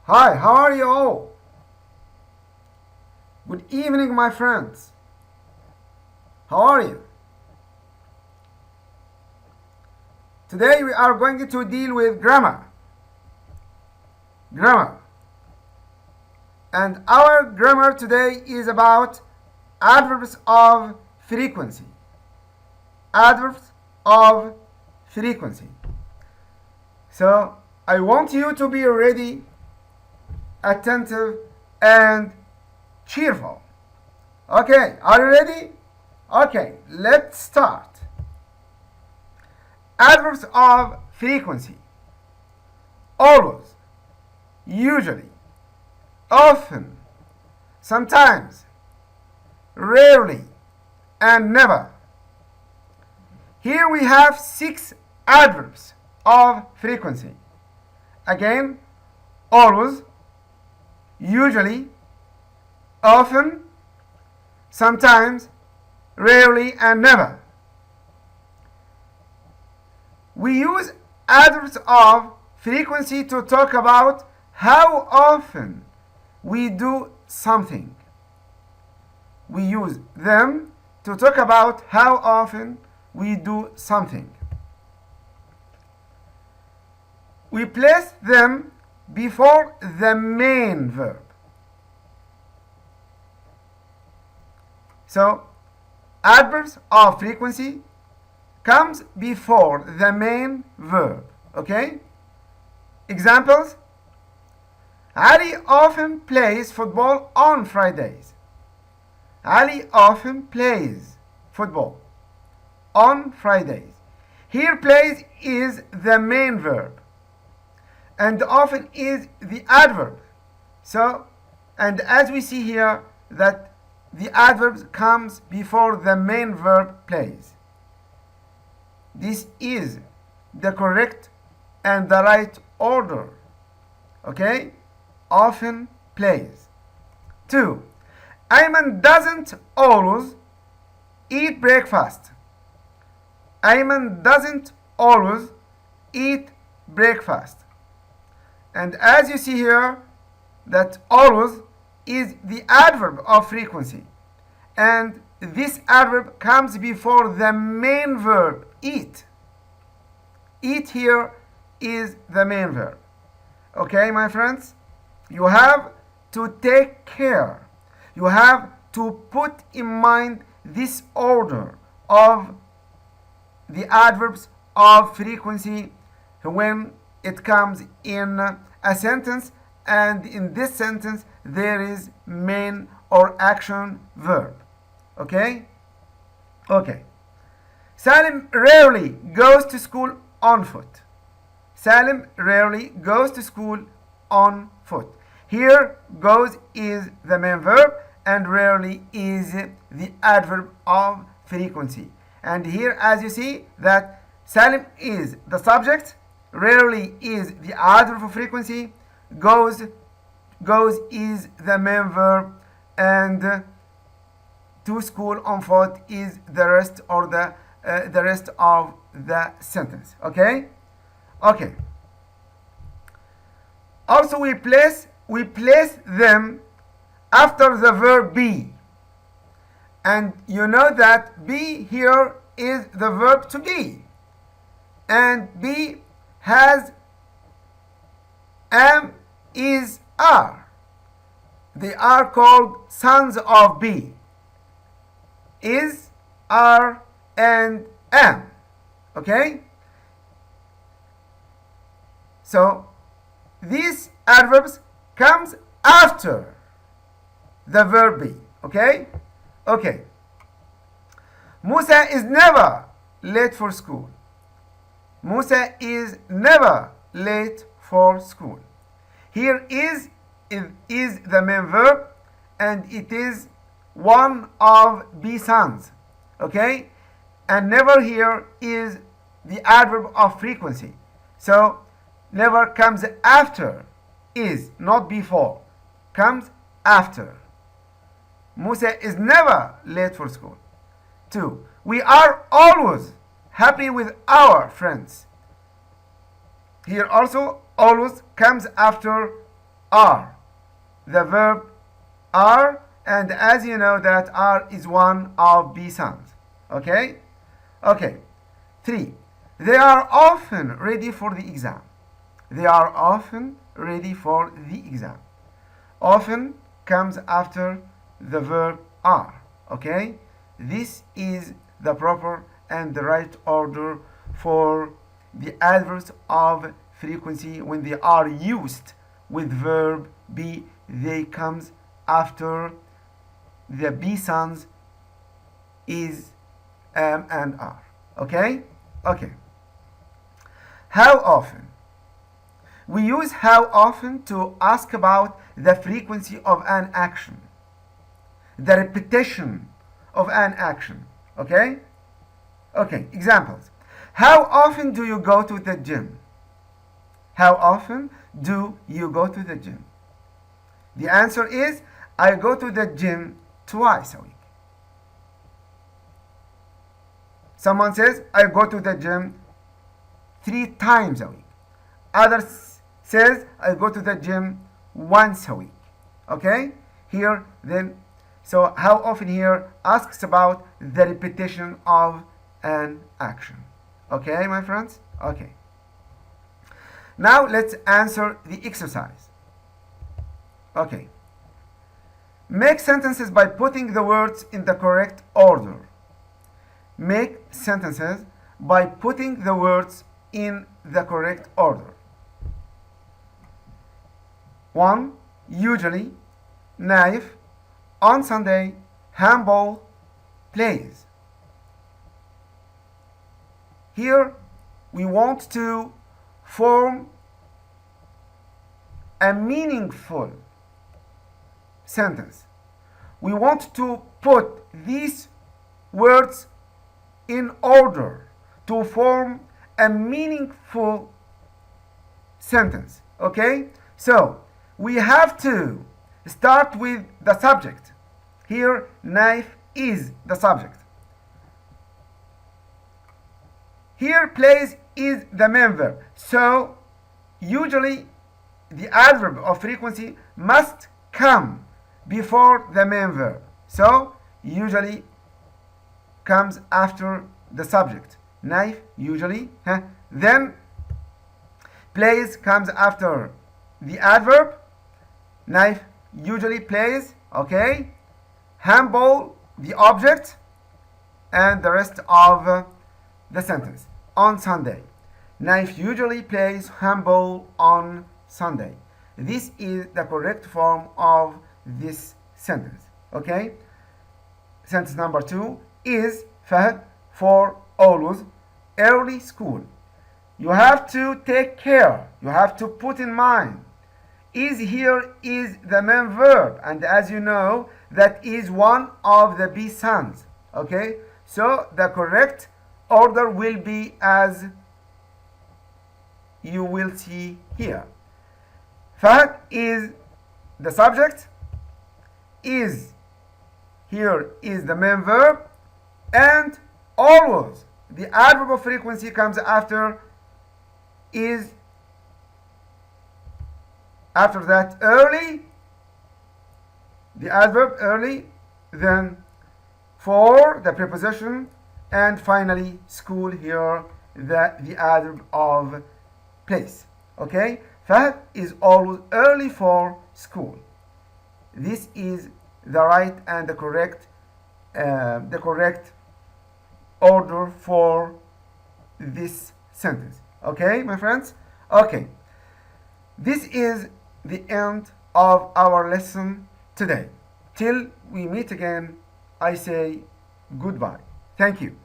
Hi, how are you all? Good evening, my friends. How are you? Today we are going to deal with grammar. And our grammar today is about adverbs of frequency. Adverbs of frequency. So I want you to be ready, attentive, and cheerful. Okay, are you ready? Okay, let's start. Adverbs of frequency. Always, usually, often, sometimes, rarely, and never. Here we have 6 adverbs of frequency. Again, always, usually, often, sometimes, rarely, and never. We use adverbs of frequency to talk about how often we do something. We use them to talk about how often we do something. We place them before the main verb. So, adverbs of frequency comes before the main verb. Okay? Examples: Ali often plays football on Fridays. Ali often plays football on Fridays. Here plays is the main verb and often is the adverb. So, and as we see here that the adverb comes before the main verb plays. This is the correct and the right order. Okay? Often plays. 2. Ayman doesn't always eat breakfast. Ayman doesn't always eat breakfast. And as you see here, that always is the adverb of frequency. And this adverb comes before the main verb, eat. Eat here is the main verb. Okay, my friends? You have to take care. You have to put in mind this order of the adverbs of frequency when it comes in a sentence, and in this sentence there is main or action verb. Okay? Okay. Salim rarely goes to school on foot. Salim rarely goes to school on foot. Here, goes is the main verb and rarely is the adverb of frequency. And here, as you see, that Salim is the subject, rarely is the adverb of frequency, goes is the main verb, and to school on foot is the rest or the rest of the sentence. Okay? Okay. Also, we place them after the verb be. And you know that be here is the verb to be. And be has am, is, are. They are called sons of be. Is, are, and am. Okay? So, these adverbs comes after the verb be. Okay? Okay. Musa is never late for school. Musa is never late for school. Here is the main verb and it is one of be sons. Okay? And never here is the adverb of frequency. So, never comes after is, not before. Comes after. Musa is never late for school. 2. We are always happy with our friends. Here also always comes after are. The verb are, and as you know that are is one of B sounds. Okay? Okay. 3. They are often ready for the exam. They are often ready for the exam. Often comes after the verb are. Okay? This is the proper and the right order for the adverbs of frequency when they are used with verb be. They comes after the be sounds is, am, and are. Okay? Okay. How often? We use how often to ask about the frequency of an action, the repetition of an action. Okay? Okay, examples. How often do you go to the gym? How often do you go to the gym? The answer is, I go to the gym twice a week. Someone says, I go to the gym 3 times a week. Others says, I go to the gym once a week. Okay? Here, then, so how often here asks about the repetition of an action. Okay, my friends? Okay. Now let's answer the exercise. Okay. Make sentences by putting the words in the correct order. Make sentences by putting the words in the correct order. 1. Usually, knife, on Sunday, handball, plays. Here we want to form a meaningful sentence. We want to put these words in order to form a meaningful sentence. Okay? So we have to start with the subject. Here, knife is the subject. Here, plays is the main verb. So usually the adverb of frequency must come before the main verb. So usually comes after the subject. Knife usually. Then plays comes after the adverb. Knife usually plays. Okay. Handball the object, and the rest of the sentence. On Sunday. Knife usually plays handball on Sunday. This is the correct form of this sentence. Okay? Sentence number 2 is Fahd for always early school. You have to take care. You have to put in mind. Is here is the main verb, and as you know, that is one of the be sounds. Okay? So the correct order will be as you will see here. Fahd is the subject, is here is the main verb, and always the adverb of frequency comes after is. After that, early, the adverb early, then for the preposition, and finally school here, the adverb of place. Okay? Fahd is always early for school. This is the right and the correct order for this sentence. Okay, my friends? Okay. This is the end of our lesson today. Till we meet again, I say goodbye. Thank you.